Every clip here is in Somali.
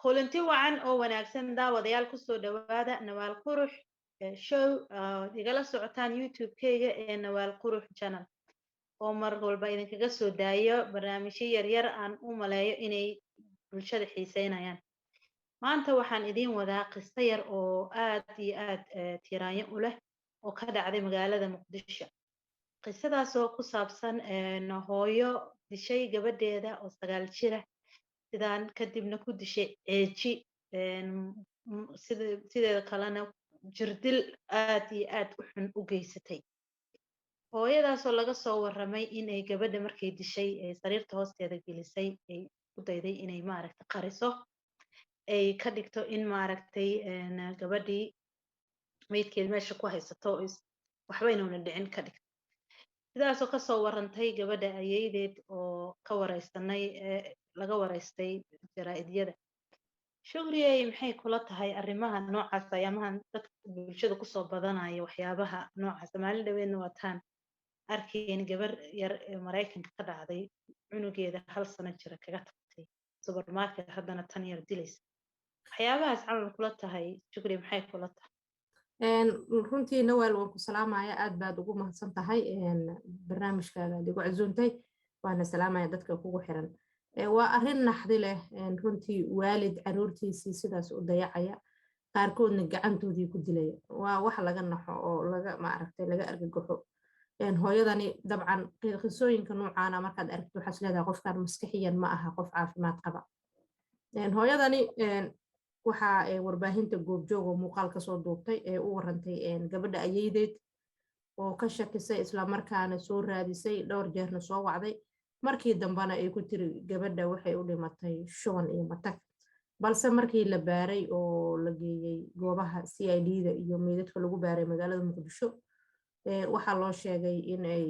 kulanti wacan oo wanaagsan daawadayaal ku soo dhawaada Nawaal Qurux show igala socotaan YouTube-kayga ee Nawaal Qurux channel oo mar walba idinkaga soo daayo barnaamijyo yar aan u maleeyo inay bulshada xiiseynayaan. Maanta waxaan idin wadaa qiso yar oo aad iyo aad tiraanyo u leh oo ka dhacday magaalada Muqdisho. Qisadaas oo ku saabsan hooyo dishay gabadheeda oo 9 jir ah sidaan kadibna ku dishay ceeji sideeda kalena jirdil aad iyo aad u xun u geysatay. hooyadaas oo laga soo warramay inay gabadha markay dishay sariirta hoosteeda gelisay ay u dayday inay maaragtay qariso ay ka dhigto in maaragtay gabadhii meydkeed meesha ku haysato waxba inuuna dhicin ka dhigto sidaasoo ka soo warrantay gabadha ayaydeed oo ka wareysanay laga wareystay jaraa'idyada. Shugriyey maxay kula tahay arrimaha noocaas ayaamahan dadka bulshada kusoo badanaya waxyaabaha noocaas maalin dhaweedna waataan arkeen gabar yar ee Mareykanka ka dhacday cunugeeda 1 sano jira kaga tagtay supermarket haddana tan yar dilaysa waxyaabahaas camal kula tahay Shugriye maxay kula tahay runtii Nawaal waan ku salaamaya aad baad ugu mahadsan tahay barnaamijkaaga adigu casuuntay waana salaamaya dadka kugu xiran waa arrin naxdi leh runtii waalid caruurtiisii sidaas u dayacaya qaarkoodna gacantoodii ku dilay waa wax laga naxo oo laga maaragtay laga argagaxo hooyadani dabcan qisooyinka noocaana markaad aragto waxaad leedahay qofkan maskaxiyan ma aha qof caafimaad qaba hooyadani waxa warbaahinta goobjoog oo muuqaal ka soo duubtay ee u warantay gabadha ayaydeed oo ka shakisay isla markaana soo raadisay dhowr jeerna soo wacday markii dambana ay ku tiri gabadha waxay u dhimatay shuban iyo matag balse markii la baaray oo la geeyay goobaha CID-da iyo meedadka lagu baaray magaalada Muqdisho waxaa loo sheegay in ay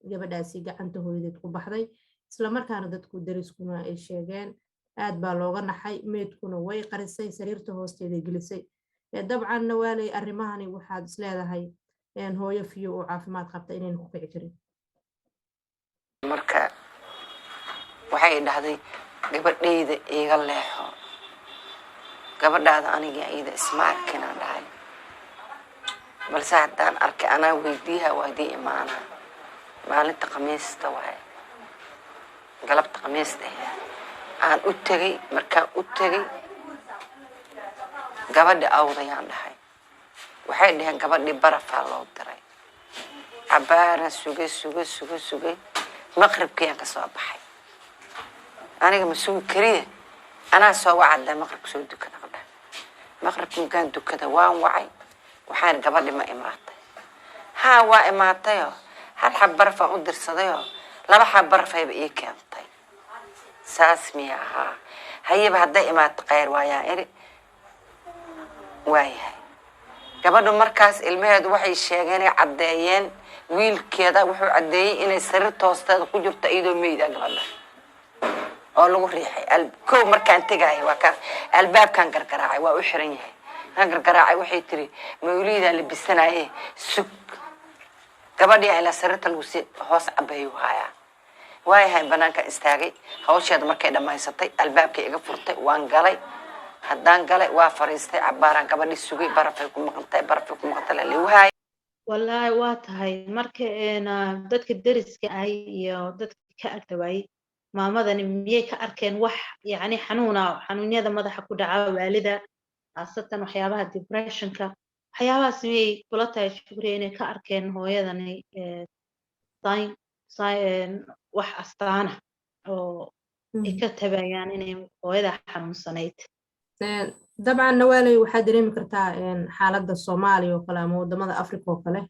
gabadhaasi gacanta hooyadeed ku baxday isla markaana dadku dariskuna ay sheegeen aad baa looga naxay meedkuna way qarisay sariirta hoosteeda gelisay dabcan Nawaaley arrimahani waxaad isleedahay hooyo fiyo oo caafimaad qabta inayna ku kici jirin marka waxay dhahday gabadhayda iga leexo gabadhaada aniga ayda isma arkin aan dhahay balse haddaan arkay anaa weydiiha waadii imaana maalinta khamiista waaye galabta khamiista aan u tegay markaan u tegay gabadha awdayaan dhahay waxay dhaheen gabadhii barafaa loo diray cabaana sugay maqribkiyaan ka soo baxay aniga ma sugi kariye anaa soo wacadda maqribka soo dukada qabdha maqribka markaan dukada waan wacay waxaan gabadhi ma imaatay haa waa imaatayoo 1 xab barafaan u dirsadayoo 2 xab barafayba ii keentay saas miyaha hayba hadday imaato qayr waayaan iri waayahay gabadhu markaas ilmaheedu waxay sheegeen ay caddeeyeen wiilkeeda wuxuu caddeeyay inay sariirta hoosteeda ku jirto iyadoo meyd ah gabadha oo lagu riixay kow markaan tegay waa ka albaabkan gargaraacay waa u xiran yahay aan gargaraacay waxay tiri mawliida labisanaayay sug gabadhii ay la sariirta lagu si hoos cabeeyo haya waayahay banaanka istaagay hawsheeda markay dhamaysatay albaabkay iga furtay waan galay haddaan galay waa fariistay cabaaraan gabadhii sugay barafay ku maqantay la leeyahay wallaahi waa tahay marka dadka deriska ay iyo dadka ka agdhawaay maamadani miyay ka arkeen wax yacni xanuunyada madaxa ku dhaca waalida khaasatan waxyaabaha depressionka waxyaabahaas miyay kula tahay Shugriye inay ka arkeen hooyadani wax astaana oo ay ka tabayaan inay hooyada xanuunsanayd dabcan Nawaaley waxaad dareemi kartaa xaaladda Soomaaliya oo kale ama wadamada Afrika oo kale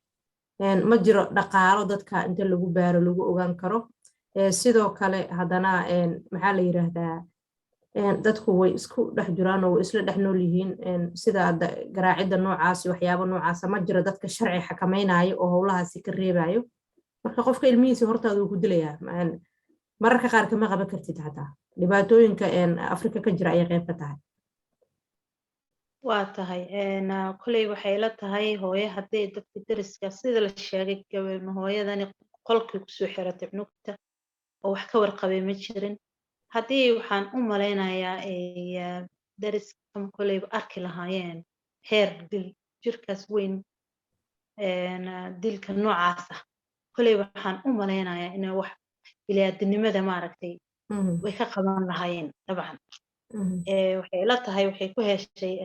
ma jiro dhaqaalo dadka inta lagu baaro lagu ogaan karo sidoo kale haddana maxaa la yiraahdaa dadku way isku dhex jiraan oo isla dhex nool yihiin sida garaacida noocaas waxyaabo noocaas ma jiro dadka sharci xakameynaayo oo howlahaasi ka reebayo marka qofka ilmihiisa hortaada uu ku dilayaa mararka qaar kama qaban kartid hataa dhibaatooyinka Afrika ka jira ay qayb ka tahay waa tahay kulay waxay la tahay hooyo hadday dadka deriska sida la sheegay gabadha hooyadani qolkii ku soo xiratay cunugta oo wax ka warqabay ma jirin haddii waxaan u malaynayaa dariskam koleyba arki lahaayeen heer dil jirkaas weyn dilka noocaas ah koleyba waxaan u malaynayaa inay wax bini'aadanimada maaragtay way ka qaban lahaayeen dabcan waxay ila tahay waxay ku heshay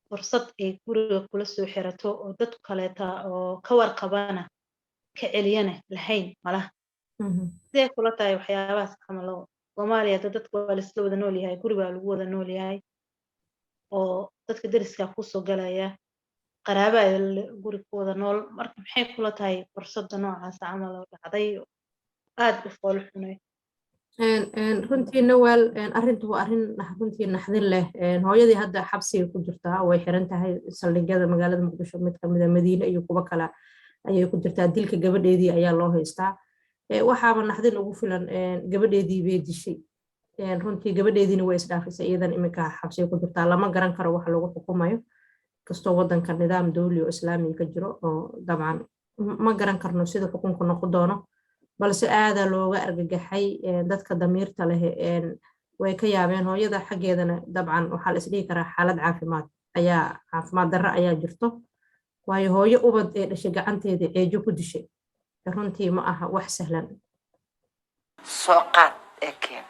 fursad ay guriga kula soo xirato oo dad kaleeta oo ka warqabana ka celiyana lahayn malaha sidee kula tahay waxyaabahaas camalo Soomaaliya dadku waa la isla wada nool yahay guriga lagu wada nool yahay oo dadka dariska ku soo galaya qaraabada guriga ku wada nool marka maxay kula tahay fursadda noocaas camal oo dhacday aad u fool xunay runtii Nawaal arrintu waa arrin runtii naxdin leh hooyadii hadda xabsiga ku jirtaa way xiran tahay saldhigyada magaalada Muqdisho mid ka mid ah Madiina iyo kuwa kale ayay ku jirtaa dilka gabadheedii ayaa loo haystaa waxaaba naxdin ugu filan gabadheedii bay dishay runtii gabadheediina way isdhaafisay iyadan iminka xabsiga ku jirtaa lama garan karo wax lagu xukumayo kastoo wadanka nidaam dawli oo islaami ka jiro oo dabcan ma garan karno sida xukunku noqon doono balse aada looga argagaxay dadka damiirta leh way ka yaabeen hooyada xaggeedana dabcan waxaa la isdhihi karaa xaalad caafimaad darro ayaa jirto waayo hooyo ubad ee dhashay gacanteeda ceejo ku dishay runtii ma aha wax sahlan soo qaad ekeen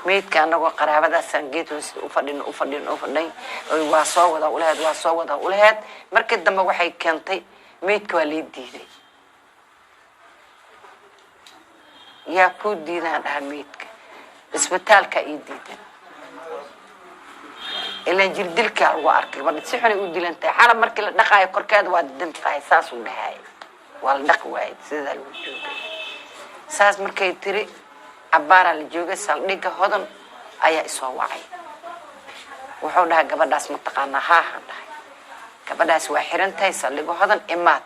meydka anagoo qaraabadaasaan geed hoose u fadhin waa soo wada ulaheed markii dambe waxay keentay meydka waa lii diiday yaa ku diidaan dhaha meydka isbitaalka ii diidan ilaan jirdilkaa lagu arkay gabadha si xunay u dilan tahay xalab markii la dhaqaayo korkeeda waa didan tahay saasuu dhahay waa la dhaqi waayay sidaa lagu joogay saas markay tiri cabbaaraa la joogay saldhigga hodan ayaa isoo wacay wuxuu dhahay gabadhaas ma taqaanaa haahan dhahay gabadhaas waa xiran tahay saldhigga hodan imaad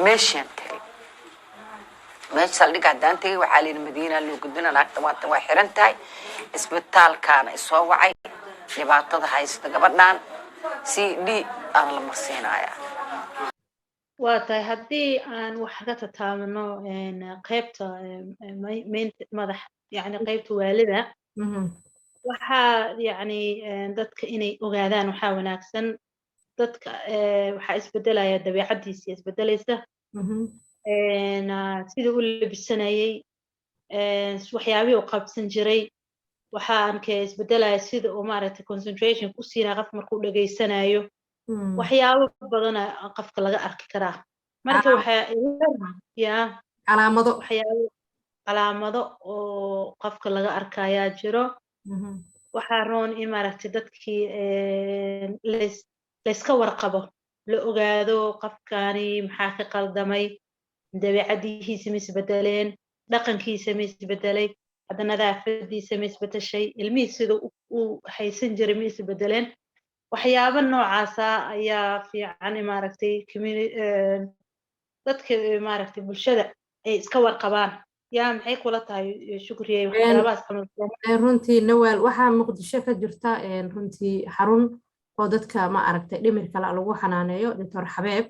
meeshaan tagay meesha saldhigga haddaan tegay waxaa layidhi Madiina loo gudbina naagta maanta waa xiran tahay isbitaalkaana isoo wacay dhibaatada haysta gabadhaan CD aan la marsiinayaa waa tahay haddii aan wax ka tataabano qaybta madax yani qaybta waalida waxaa yani dadka inay ogaadaan waxaa wanaagsan dadka waxaa isbedelaya dabeecadiisa isbedelaysa sida u labisanayay waxyaabihii u qabsan jiray waxaan ka isbedelaya sida uu maaragtay concentration ku siinaa qof markuu dhageysanayo waxyaabo badan qofka laga arki karaa marka calaamado oo qofka laga arkayaa jiro waxaa roon in maaragtay dadkii layska warqabo la ogaado qofkani maxaa ka qaldamay dabeecadihiisa ma isbedeleen dhaqankiisa ma isbedelay hadda nadaafadiisa ma isbedeshay ilmihii sida uu haysan jiray ma isbedeleen waxyaabo noocaasa ayaa fiican maaragtay dadka maaragtay bulshada ay iska warqabaan yaa maxay kula tahay shukriye waxyaabahaas runtii Nawaal waxaa Muqdisho ka jirta runtii xarun oo dadka ma aragtay dhimir kale lagu xanaaneeyo Dr. Xabeeb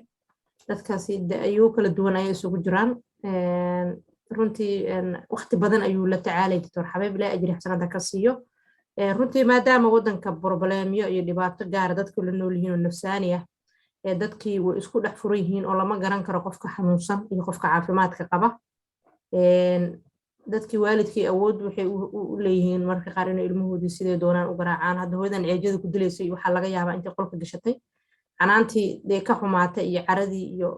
dadkaasi ayuu kala duwan ay isugu jiraan runtii waqti badan ayuu la tacaalay Dr. Xabeeb la ajri xasanada ka siiyo runtii maadaama wadanka problemyo iyo dhibaato gaar dadku la nool yihiin oo nafsaani ah dadkii way isku dhex furan yihiin oo lama garan karo qofka xanuunsan iyo qofka caafimaadka qaba dadkii waalidkii awood waxay u leeyihiin marka qaar inay ilmahoodii sidee doonaan u garaacaan hadda hooyadan ceejada ku dilaysay waxaa laga yaabaa intay qolka gashatay canaantii dee ka xumaatay iyo caradii iyo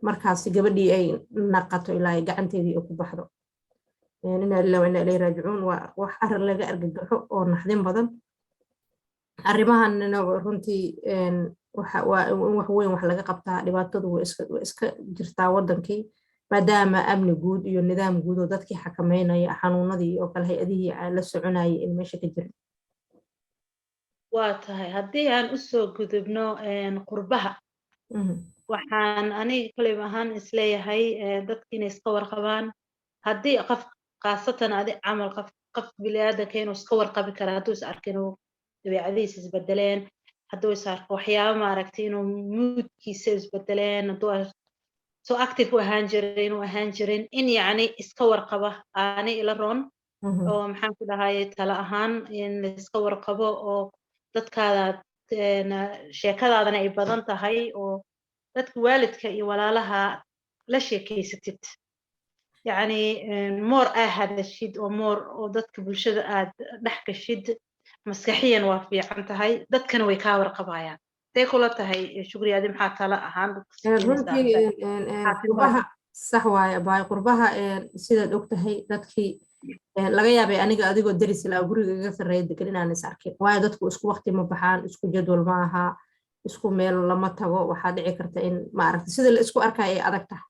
markaasi gabadhii ay naqato ilaa ay gacanteedii ay ku baxdo inaa lillahi wa inaa ilayhi raajicuun waa wax arrin laga argagaxo oo naxdin badan arrimahanna runtii wax weyn wax laga qabtaa dhibaatadu way iska jirtaa wadankii maadaama amni guud iyo nidaam guud oo dadkii xakameynaya xanuunadii oo kale hay-adihii la soconayay in meesha ka jirin waa tahay haddii aan usoo gudubno qurbaha waxaan aniga koleyba ahaan isleeyahay dadka inay iska warqabaan haddii qof khaasatan adi camal qof biniaadanka inuu iska warqabi kara hadduu is arko inuu dabeecadiisa isbedeleen hadduu is arko waxyaaba maaragtay inuu moodkiisa isbedeleen hadduu so active u ahaan jiray inuu ahaan jirin in yacni iska warqaba aanay ila roon oo maxaan ku dhahay tala ahaan in la iska warqabo oo dadkaada sheekadaadana ay badan tahay oo dadka waalidka iyo walaalaha la sheekeysatid yacni moor aa hadashid oo moor oo dadka bulshada aad dhex gashid maskaxiyan waa fiican tahay dadkana way kaa warqabayaan say kula tahay shukri adi maxaa tala ahaan runtii qurbaha sax waaye baay qurbaha sidaad og tahay dadkii laga yaabay aniga adigoo daris ilaa guriga iga sarreeya degan inaan is arkin waayo dadku isku waqti ma baxaan isku jadwal ma aha isku meel lama tago waxaa dhici karta in maaragta sida la isku arkaya ay adag tahay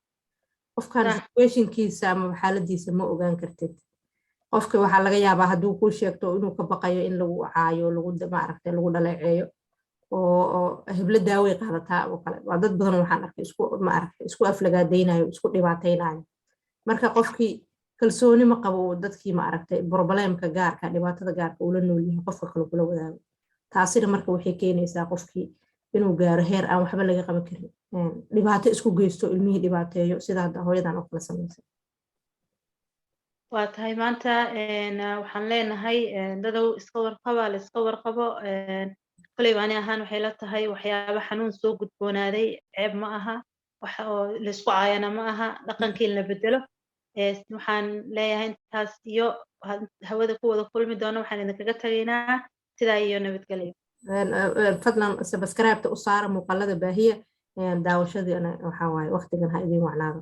qofkan situationkiisa ama xaaladiisa ma ogaan kartid qofka waxaa laga yaabaa hadduu kuu sheegto inuu ka baqayo in lagu caayo maaragta lagu dhaleeceeyo oo heblo daaway qaadataa oo kale waa dad badan waxaan arkay isku aflagaadaynayo isku dhibaataynayo marka qofkii kalsooni ma qabo dadkii ma aragtay problemka gaarka dhibaatada gaarka uu la nool yahay qofka kale kula wadaago taasina marka waxay keenaysaa qofkii inuu gaaro heer aan waxba laga qaban karin dhibaato isku geysto ilmihii dhibaateeyo sida hadda hooyadan oo kala samaysay waa tahay maanta waxaan leenahay dadow iska warqaba la iska warqabo koley baani ahaan waxay la tahay waxyaaba xanuun soo gudboonaaday ceeb ma aha wax oo la isku caayana ma aha dhaqankii la bedelo waxaan leeyahay intaas iyo hawada ku wada kulmi doono waxaan idinkaga tagaynaa sidaa iyo nabadgelyo fadlan subscribe-ta u saara muuqaalada baahiya daawashadiina waxaa waaye waqtigan ha idin wacnaado